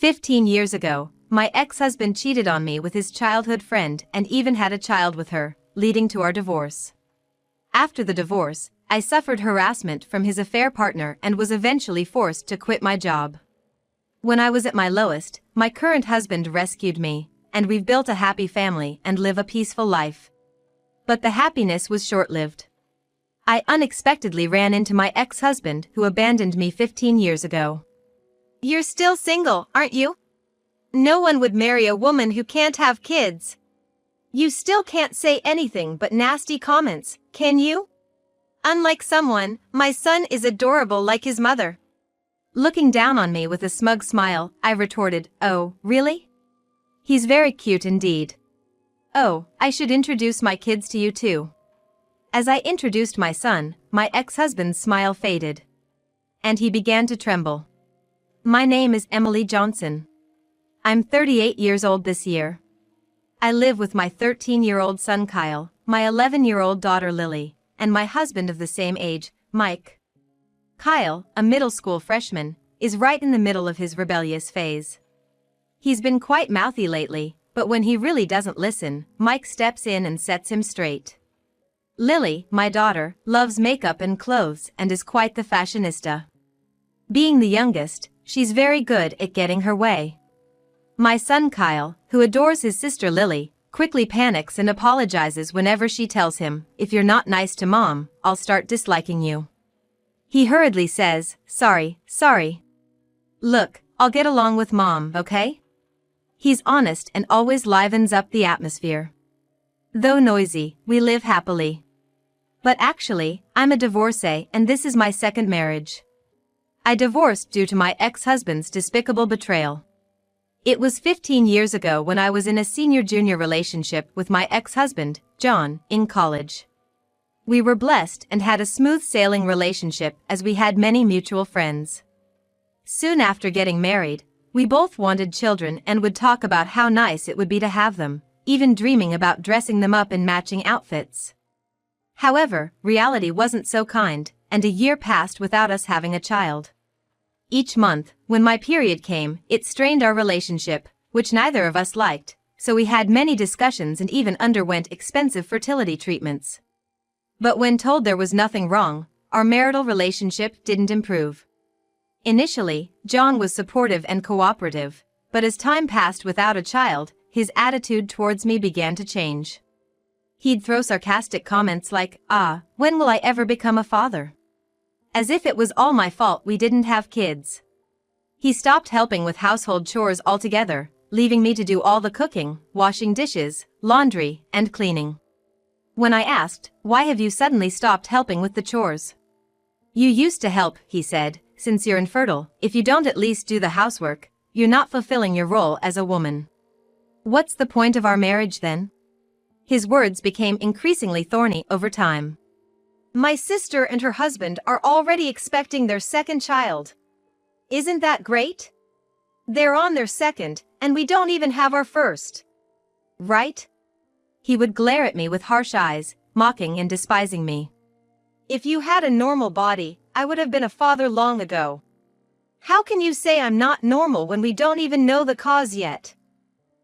15 years ago, my ex-husband cheated on me with his childhood friend and even had a child with her, leading to our divorce. After the divorce, I suffered harassment from his affair partner and was eventually forced to quit my job. When I was at my lowest, my current husband rescued me, and we've built a happy family and live a peaceful life. But the happiness was short-lived. I unexpectedly ran into my ex-husband who abandoned me 15 years ago. You're still single, aren't you? No one would marry a woman who can't have kids. You still can't say anything but nasty comments, can you? Unlike someone, my son is adorable like his mother. Looking down on me with a smug smile, I retorted, "Oh, really? He's very cute indeed. Oh, I should introduce my kids to you too." As I introduced my son, my ex-husband's smile faded. And he began to tremble. "My name is Emily Johnson. I'm 38 years old this year. I live with my 13-year-old son Kyle, my 11-year-old daughter Lily, and my husband of the same age, Mike." Kyle, a middle school freshman, is right in the middle of his rebellious phase. He's been quite mouthy lately, but when he really doesn't listen, Mike steps in and sets him straight. Lily, my daughter, loves makeup and clothes and is quite the fashionista. Being the youngest, she's very good at getting her way. My son Kyle, who adores his sister Lily, quickly panics and apologizes whenever she tells him, "If you're not nice to Mom, I'll start disliking you." He hurriedly says, Sorry. Look, I'll get along with Mom, okay?" He's honest and always livens up the atmosphere. Though noisy, we live happily. But actually, I'm a divorcee and this is my second marriage. I divorced due to my ex-husband's despicable betrayal. It was 15 years ago when I was in a senior-junior relationship with my ex-husband, John, in college. We were blessed and had a smooth-sailing relationship as we had many mutual friends. Soon after getting married, we both wanted children and would talk about how nice it would be to have them, even dreaming about dressing them up in matching outfits. However, reality wasn't so kind, and a year passed without us having a child. Each month, when my period came, it strained our relationship, which neither of us liked, so we had many discussions and even underwent expensive fertility treatments. But when told there was nothing wrong, our marital relationship didn't improve. Initially, John was supportive and cooperative, but as time passed without a child, his attitude towards me began to change. He'd throw sarcastic comments like, "When will I ever become a father?" As if it was all my fault we didn't have kids. He stopped helping with household chores altogether, leaving me to do all the cooking, washing dishes, laundry, and cleaning. When I asked, "Why have you suddenly stopped helping with the chores?" "You used to help," he said, "since you're infertile. If you don't at least do the housework, you're not fulfilling your role as a woman. What's the point of our marriage then?" His words became increasingly thorny over time. My sister and her husband are already expecting their second child. Isn't that great? They're on their second, and we don't even have our first. Right? He would glare at me with harsh eyes, mocking and despising me. If you had a normal body, I would have been a father long ago. How can you say I'm not normal when we don't even know the cause yet?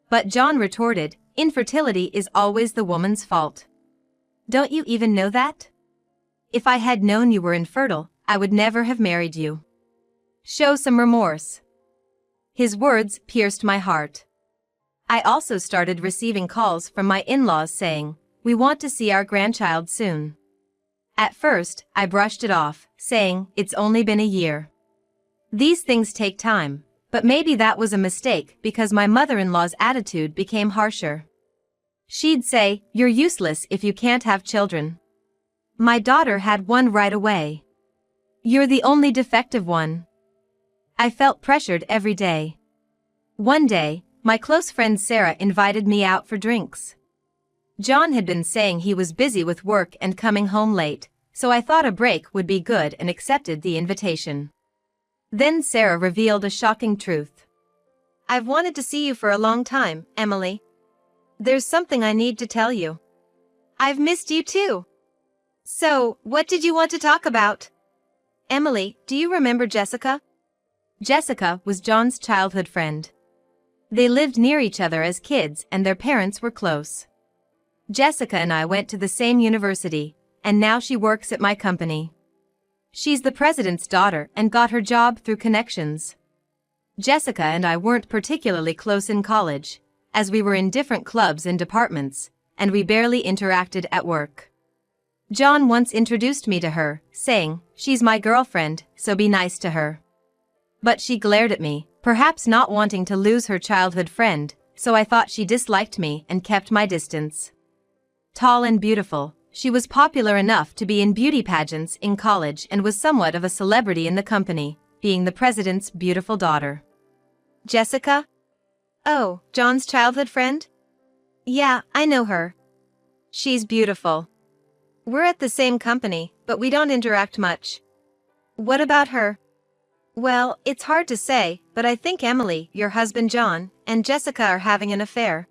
But John retorted, "Infertility is always the woman's fault. Don't you even know that? If I had known you were infertile, I would never have married you. Show some remorse." His words pierced my heart. I also started receiving calls from my in-laws saying, "We want to see our grandchild soon." At first, I brushed it off, saying, "It's only been a year. These things take time," but maybe that was a mistake because my mother-in-law's attitude became harsher. She'd say, "You're useless if you can't have children." My daughter had one right away. "You're the only defective one." I felt pressured every day. One day, my close friend Sarah invited me out for drinks. John had been saying he was busy with work and coming home late, so I thought a break would be good and accepted the invitation. Then Sarah revealed a shocking truth. "I've wanted to see you for a long time, Emily. There's something I need to tell you. I've missed you too." "So, what did you want to talk about?" "Emily, do you remember Jessica?" Jessica was John's childhood friend. They lived near each other as kids and their parents were close. Jessica and I went to the same university, and now she works at my company. She's the president's daughter and got her job through connections. Jessica and I weren't particularly close in college, as we were in different clubs and departments, and we barely interacted at work. John once introduced me to her, saying, "She's my girlfriend, so be nice to her." But she glared at me, perhaps not wanting to lose her childhood friend, so I thought she disliked me and kept my distance. Tall and beautiful, she was popular enough to be in beauty pageants in college and was somewhat of a celebrity in the company, being the president's beautiful daughter. Jessica? Oh, John's childhood friend? Yeah, I know her. She's beautiful. We're at the same company, but we don't interact much. What about her? Well, it's hard to say, but I think Emily, your husband John, and Jessica are having an affair.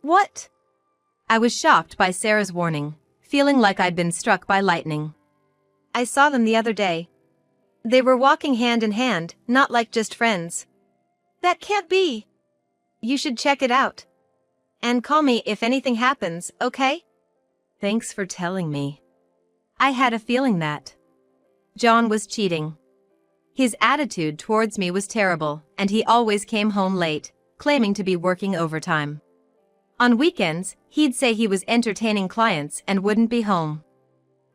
What? I was shocked by Sarah's warning, feeling like I'd been struck by lightning. I saw them the other day. They were walking hand in hand, not like just friends. That can't be. You should check it out. And call me if anything happens, okay? Thanks for telling me. I had a feeling that John was cheating. His attitude towards me was terrible, and he always came home late, claiming to be working overtime. On weekends, he'd say he was entertaining clients and wouldn't be home.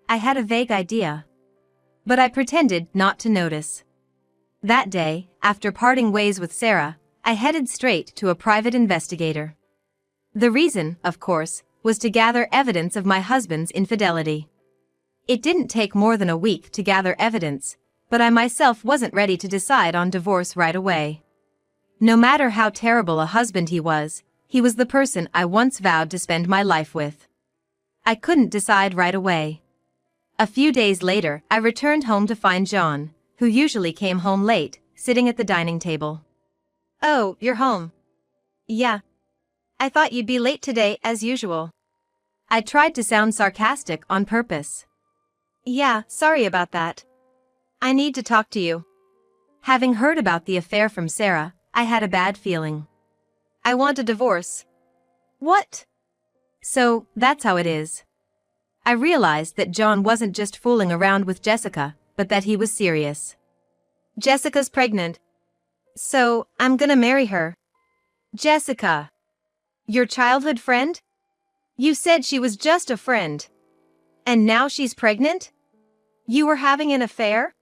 I had a vague idea, but I pretended not to notice. That day, after parting ways with Sarah, I headed straight to a private investigator. The reason, of course, was to gather evidence of my husband's infidelity. It didn't take more than a week to gather evidence, but I myself wasn't ready to decide on divorce right away. No matter how terrible a husband he was the person I once vowed to spend my life with. I couldn't decide right away. A few days later, I returned home to find John, who usually came home late, sitting at the dining table. Oh, you're home. Yeah. I thought you'd be late today, as usual. I tried to sound sarcastic on purpose. Yeah, sorry about that. I need to talk to you. Having heard about the affair from Sarah, I had a bad feeling. I want a divorce. What? So, that's how it is. I realized that John wasn't just fooling around with Jessica, but that he was serious. Jessica's pregnant. So, I'm gonna marry her. Jessica. Your childhood friend? You said she was just a friend. And now she's pregnant? You were having an affair?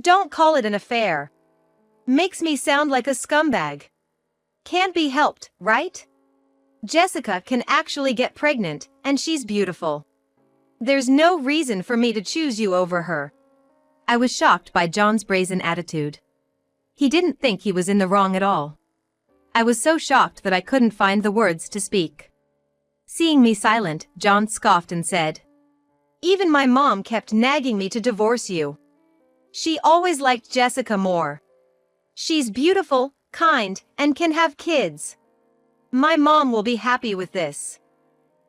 Don't call it an affair. Makes me sound like a scumbag. Can't be helped, right? Jessica can actually get pregnant, and she's beautiful. There's no reason for me to choose you over her. I was shocked by John's brazen attitude. He didn't think he was in the wrong at all. I was so shocked that I couldn't find the words to speak. Seeing me silent, John scoffed and said, "Even my mom kept nagging me to divorce you. She always liked Jessica more. She's beautiful, kind, and can have kids. My mom will be happy with this."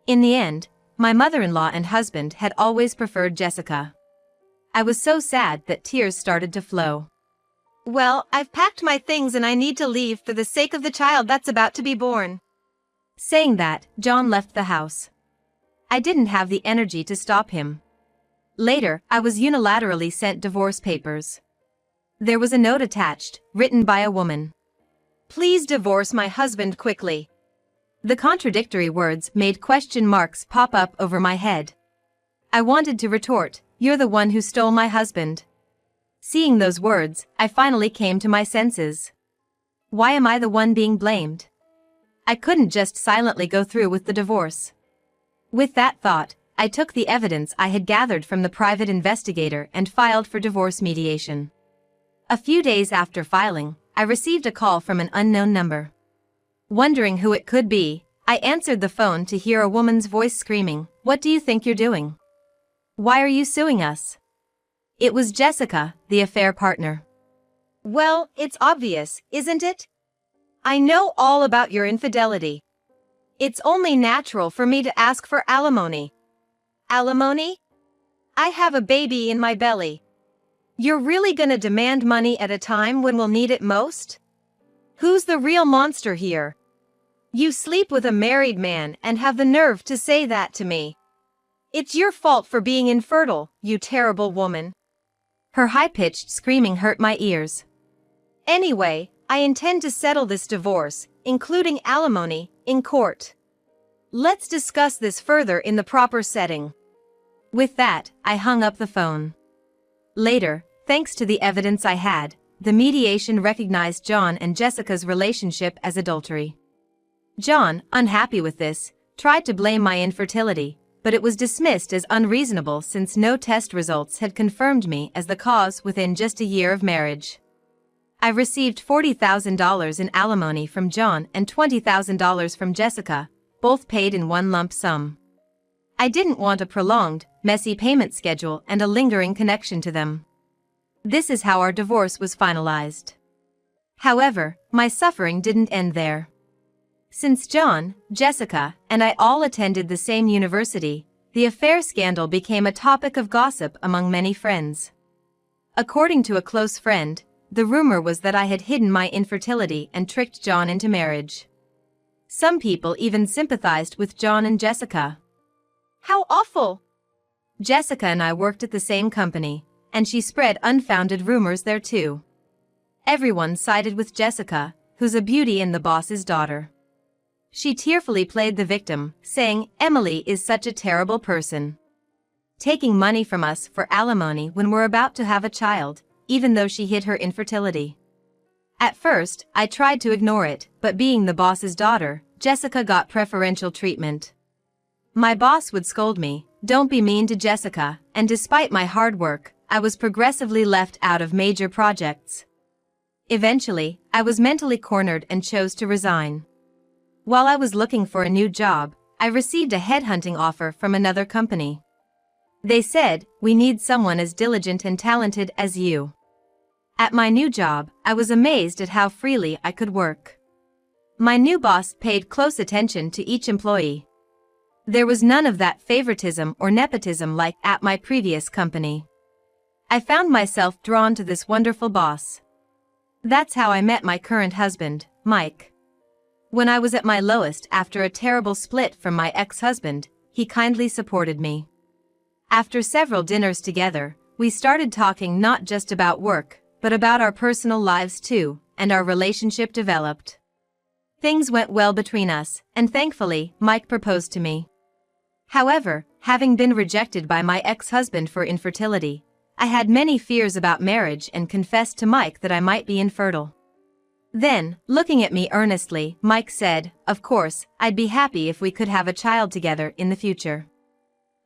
In the end, my mother-in-law and husband had always preferred Jessica. I was so sad that tears started to flow. Well, I've packed my things and I need to leave for the sake of the child that's about to be born. Saying that, John left the house. I didn't have the energy to stop him. Later, I was unilaterally sent divorce papers. There was a note attached, written by a woman. "Please divorce my husband quickly." The contradictory words made question marks pop up over my head. I wanted to retort, "You're the one who stole my husband." Seeing those words, I finally came to my senses. Why am I the one being blamed? I couldn't just silently go through with the divorce. With that thought, I took the evidence I had gathered from the private investigator and filed for divorce mediation. A few days after filing, I received a call from an unknown number. Wondering who it could be, I answered the phone to hear a woman's voice screaming, "What do you think you're doing? Why are you suing us?" It was Jessica, the affair partner. Well, it's obvious, isn't it? I know all about your infidelity. It's only natural for me to ask for alimony. Alimony? I have a baby in my belly. You're really gonna demand money at a time when we'll need it most? Who's the real monster here? You sleep with a married man and have the nerve to say that to me. It's your fault for being infertile, you terrible woman. Her high-pitched screaming hurt my ears. Anyway, I intend to settle this divorce, including alimony, in court. Let's discuss this further in the proper setting. With that, I hung up the phone. Later, thanks to the evidence I had, the mediation recognized John and Jessica's relationship as adultery. John, unhappy with this, tried to blame my infertility, but it was dismissed as unreasonable since no test results had confirmed me as the cause within just a year of marriage. I received $40,000 in alimony from John and $20,000 from Jessica, both paid in one lump sum. I didn't want a prolonged, messy payment schedule and a lingering connection to them. This is how our divorce was finalized. However, my suffering didn't end there. Since John, Jessica, and I all attended the same university, the affair scandal became a topic of gossip among many friends. According to a close friend, the rumor was that I had hidden my infertility and tricked John into marriage. Some people even sympathized with John and Jessica. How awful! Jessica and I worked at the same company, and she spread unfounded rumors there too. Everyone sided with Jessica, who's a beauty and the boss's daughter. She tearfully played the victim, saying, "Emily is such a terrible person. Taking money from us for alimony when we're about to have a child, even though she hid her infertility." At first, I tried to ignore it, but being the boss's daughter, Jessica got preferential treatment. My boss would scold me, "Don't be mean to Jessica," and despite my hard work, I was progressively left out of major projects. Eventually, I was mentally cornered and chose to resign. While I was looking for a new job, I received a headhunting offer from another company. They said, "We need someone as diligent and talented as you." At my new job, I was amazed at how freely I could work. My new boss paid close attention to each employee. There was none of that favoritism or nepotism like at my previous company. I found myself drawn to this wonderful boss. That's how I met my current husband, Mike. When I was at my lowest after a terrible split from my ex-husband, he kindly supported me. After several dinners together, we started talking not just about work, but about our personal lives too, and our relationship developed. Things went well between us, and thankfully, Mike proposed to me. However, having been rejected by my ex-husband for infertility, I had many fears about marriage and confessed to Mike that I might be infertile. Then, looking at me earnestly, Mike said, "Of course, I'd be happy if we could have a child together in the future.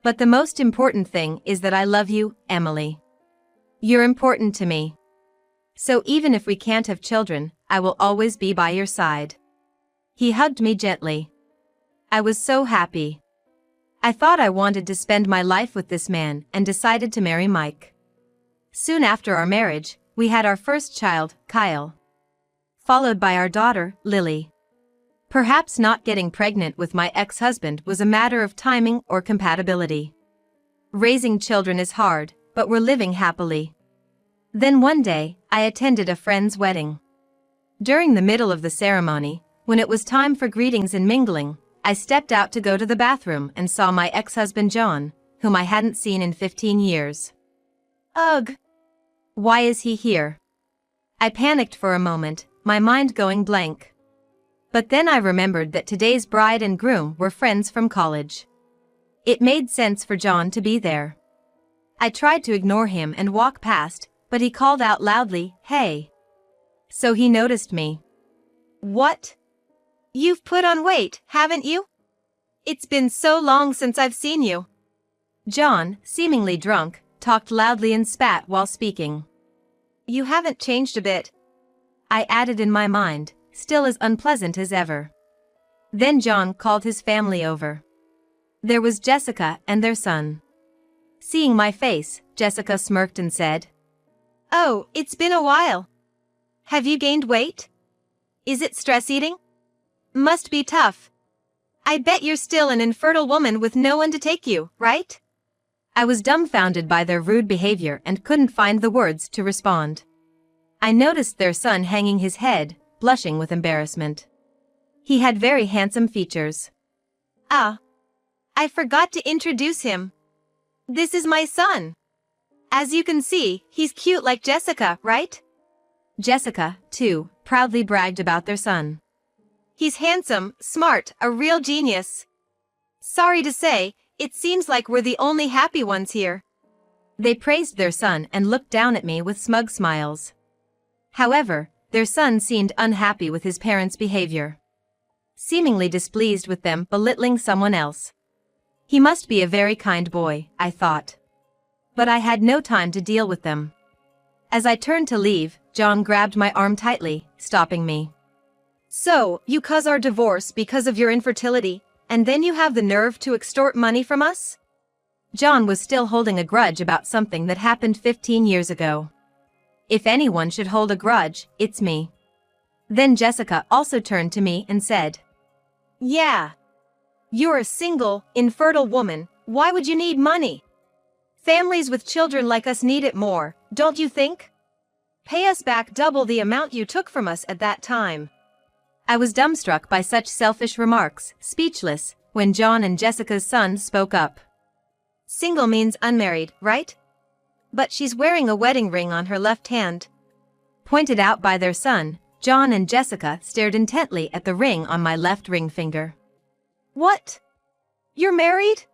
But the most important thing is that I love you, Emily. You're important to me. So even if we can't have children, I will always be by your side." He hugged me gently. I was so happy. I thought I wanted to spend my life with this man and decided to marry Mike. Soon after our marriage, we had our first child, Kyle, followed by our daughter, Lily. Perhaps not getting pregnant with my ex-husband was a matter of timing or compatibility. Raising children is hard, but we're living happily. Then one day, I attended a friend's wedding. During the middle of the ceremony, when it was time for greetings and mingling, I stepped out to go to the bathroom and saw my ex-husband John, whom I hadn't seen in 15 years. Ugh! Why is he here? I panicked for a moment, my mind going blank. But then I remembered that today's bride and groom were friends from college. It made sense for John to be there. I tried to ignore him and walk past, but he called out loudly, "Hey!" So he noticed me. "What? You've put on weight, haven't you? It's been so long since I've seen you." John, seemingly drunk, talked loudly and spat while speaking. "You haven't changed a bit," I added in my mind, still as unpleasant as ever. Then John called his family over. There was Jessica and their son. Seeing my face, Jessica smirked and said, "Oh, it's been a while. Have you gained weight? Is it stress eating? Must be tough. I bet you're still an infertile woman with no one to take you, right?" I was dumbfounded by their rude behavior and couldn't find the words to respond. I noticed their son hanging his head, blushing with embarrassment. He had very handsome features. Ah, I forgot to introduce him. This is my son. As you can see, he's cute like Jessica, right? Jessica, too, proudly bragged about their son. He's handsome, smart, a real genius. Sorry to say, it seems like we're the only happy ones here. They praised their son and looked down at me with smug smiles. However, their son seemed unhappy with his parents' behavior. Seemingly displeased with them belittling someone else. He must be a very kind boy, I thought. But I had no time to deal with them. As I turned to leave, John grabbed my arm tightly, stopping me. So, you cause our divorce because of your infertility, and then you have the nerve to extort money from us? John was still holding a grudge about something that happened 15 years ago. If anyone should hold a grudge, it's me. Then Jessica also turned to me and said, Yeah. You're a single, infertile woman, why would you need money? Families with children like us need it more, don't you think? Pay us back double the amount you took from us at that time. I was dumbstruck by such selfish remarks, speechless, when John and Jessica's son spoke up. Single means unmarried, right? But she's wearing a wedding ring on her left hand. Pointed out by their son, John and Jessica stared intently at the ring on my left ring finger. What? You're married?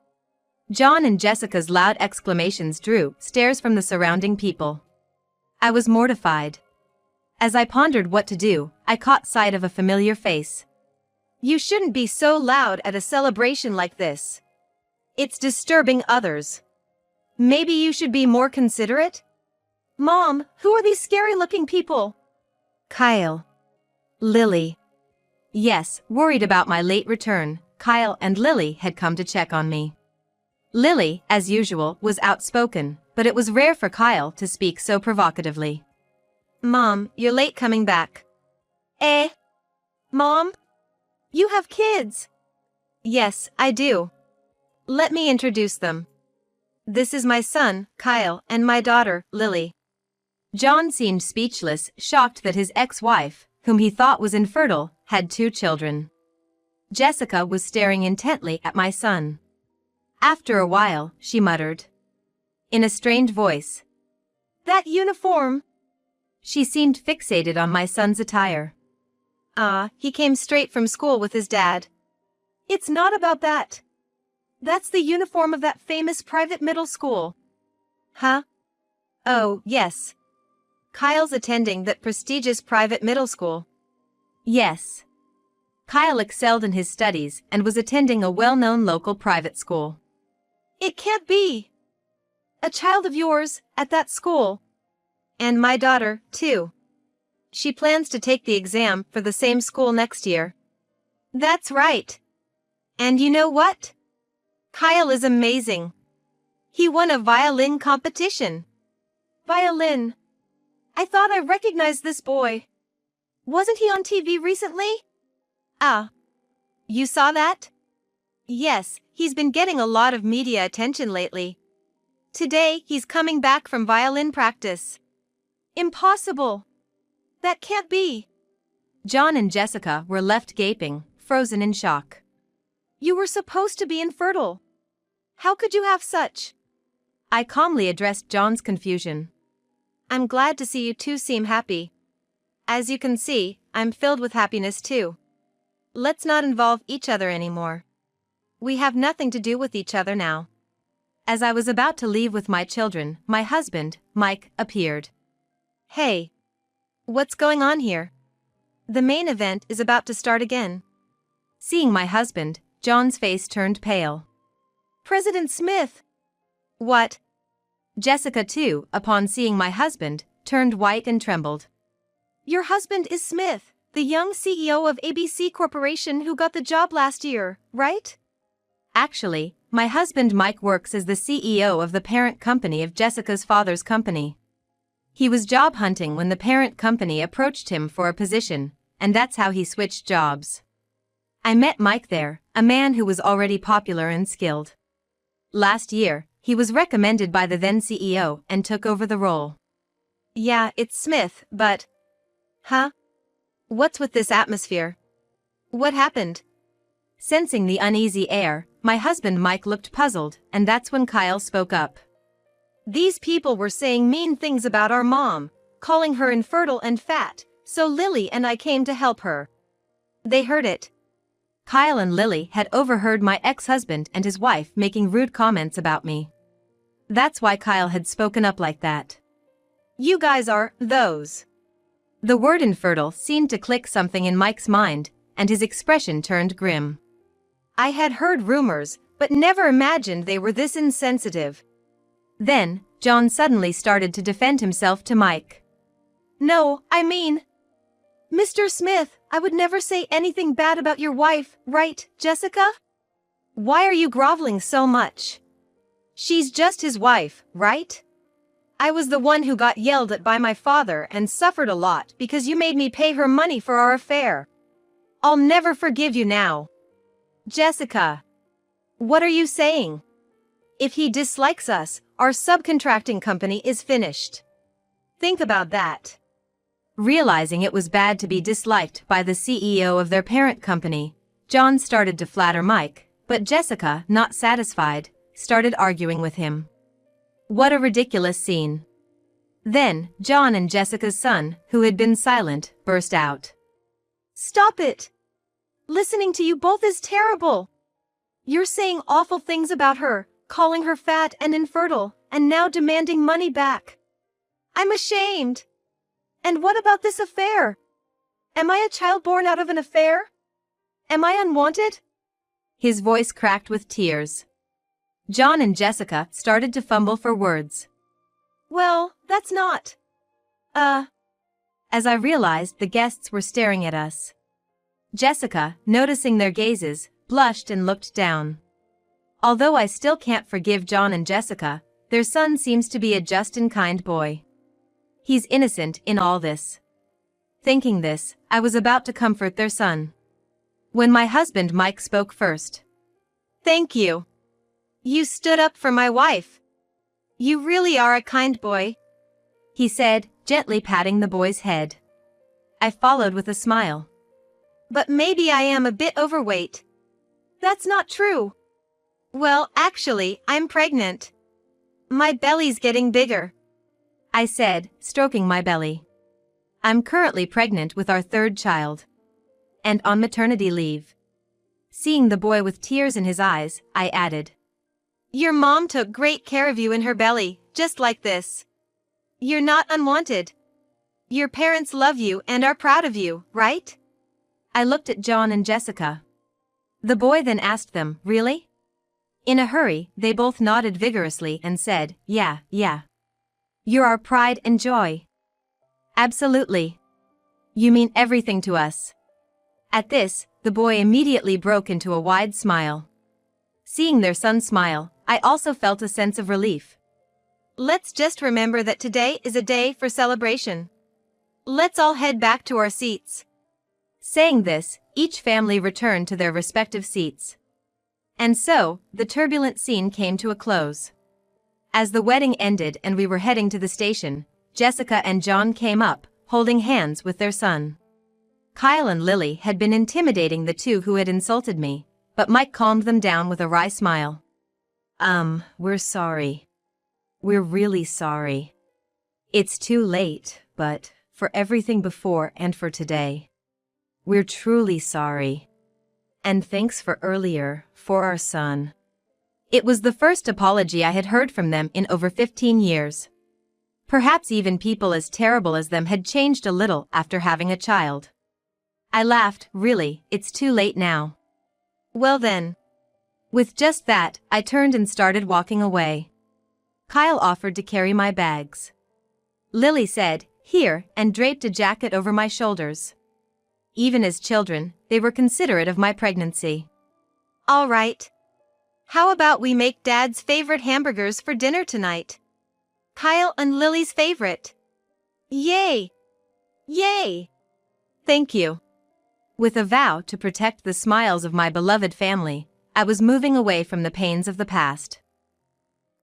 John and Jessica's loud exclamations drew stares from the surrounding people. I was mortified. As I pondered what to do, I caught sight of a familiar face. You shouldn't be so loud at a celebration like this. It's disturbing others. Maybe you should be more considerate? Mom, who are these scary-looking people? Kyle. Lily. Yes, worried about my late return, Kyle and Lily had come to check on me. Lily, as usual, was outspoken, but it was rare for Kyle to speak so provocatively. Mom, you're late coming back. Eh? Mom? You have kids? Yes, I do. Let me introduce them. This is my son, Kyle, and my daughter, Lily. John seemed speechless, shocked that his ex-wife, whom he thought was infertile, had 2 children. Jessica was staring intently at my son. After a while, she muttered, in a strained voice, That uniform! She seemed fixated on my son's attire. He came straight from school with his dad. It's not about that. That's the uniform of that famous private middle school. Huh? Oh, yes. Kyle's attending that prestigious private middle school. Yes. Kyle excelled in his studies and was attending a well-known local private school. It can't be. A child of yours, at that school. And my daughter, too. She plans to take the exam for the same school next year. That's right. And you know what? Kyle is amazing. He won a violin competition. Violin. I thought I recognized this boy. Wasn't he on TV recently? You saw that? Yes, he's been getting a lot of media attention lately. Today, he's coming back from violin practice. Impossible. That can't be. John and Jessica were left gaping, frozen in shock. You were supposed to be infertile. How could you have such? I calmly addressed John's confusion. I'm glad to see you two seem happy. As you can see, I'm filled with happiness too. Let's not involve each other anymore. We have nothing to do with each other now. As I was about to leave with my children, my husband, Mike, appeared. Hey. What's going on here? The main event is about to start again. Seeing my husband, John's face turned pale. President Smith! What? Jessica, too, upon seeing my husband, turned white and trembled. Your husband is Smith, the young CEO of ABC Corporation who got the job last year, right? Actually, my husband Mike works as the CEO of the parent company of Jessica's father's company. He was job hunting when the parent company approached him for a position, and that's how he switched jobs. I met Mike there, a man who was already popular and skilled. Last year, He was recommended by the then CEO and took over the role. Yeah, it's Smith, but... Huh? What's with this atmosphere? What happened? Sensing the uneasy air, my husband Mike looked puzzled, and that's when Kyle spoke up. These people were saying mean things about our mom, calling her infertile and fat, so Lily and I came to help her. They heard it. Kyle and Lily had overheard my ex-husband and his wife making rude comments about me. That's why Kyle had spoken up like that. You guys are those. The word infertile seemed to click something in Mike's mind, and his expression turned grim. I had heard rumors, but never imagined they were this insensitive. Then, John suddenly started to defend himself to Mike. No, I mean... Mr. Smith, I would never say anything bad about your wife, right, Jessica? Why are you groveling so much? She's just his wife, right? I was the one who got yelled at by my father and suffered a lot because you made me pay her money for our affair. I'll never forgive you now. Jessica. What are you saying? If he dislikes us, our subcontracting company is finished. Think about that. Realizing it was bad to be disliked by the CEO of their parent company, John started to flatter Mike, but Jessica, not satisfied, started arguing with him. What a ridiculous scene. Then, John and Jessica's son, who had been silent, burst out. Stop it! Listening to you both is terrible. You're saying awful things about her, calling her fat and infertile, and now demanding money back. I'm ashamed. And what about this affair? Am I a child born out of an affair? Am I unwanted? His voice cracked with tears. John and Jessica started to fumble for words. Well, that's not... As I realized the guests were staring at us. Jessica, noticing their gazes, blushed and looked down. Although I still can't forgive John and Jessica, their son seems to be a just and kind boy. He's innocent in all this. Thinking this, I was about to comfort their son, when my husband Mike spoke first. Thank you. You stood up for my wife. You really are a kind boy, he said, gently patting the boy's head. I followed with a smile. But maybe I am a bit overweight. That's not true. Well, actually, I'm pregnant. My belly's getting bigger, I said, stroking my belly. I'm currently pregnant with our third child. And on maternity leave. Seeing the boy with tears in his eyes, I added. Your mom took great care of you in her belly, just like this. You're not unwanted. Your parents love you and are proud of you, right? I looked at John and Jessica. The boy then asked them, really? In a hurry, they both nodded vigorously and said, yeah. You're our pride and joy. Absolutely. You mean everything to us. At this, the boy immediately broke into a wide smile. Seeing their son smile, I also felt a sense of relief. Let's just remember that today is a day for celebration. Let's all head back to our seats. Saying this, each family returned to their respective seats. And so, the turbulent scene came to a close. As the wedding ended and we were heading to the station, Jessica and John came up, holding hands with their son. Kyle and Lily had been intimidating the two who had insulted me, but Mike calmed them down with a wry smile. We're sorry. We're really sorry. It's too late, but for everything before and for today. We're truly sorry. And thanks for earlier, for our son. It was the first apology I had heard from them in over 15 years. Perhaps even people as terrible as them had changed a little after having a child. I laughed, really, it's too late now. Well then. With just that, I turned and started walking away. Kyle offered to carry my bags. Lily said, here, and draped a jacket over my shoulders. Even as children, they were considerate of my pregnancy. All right. How about we make Dad's favorite hamburgers for dinner tonight? Kyle and Lily's favorite. Yay! Yay! Thank you. With a vow to protect the smiles of my beloved family, I was moving away from the pains of the past.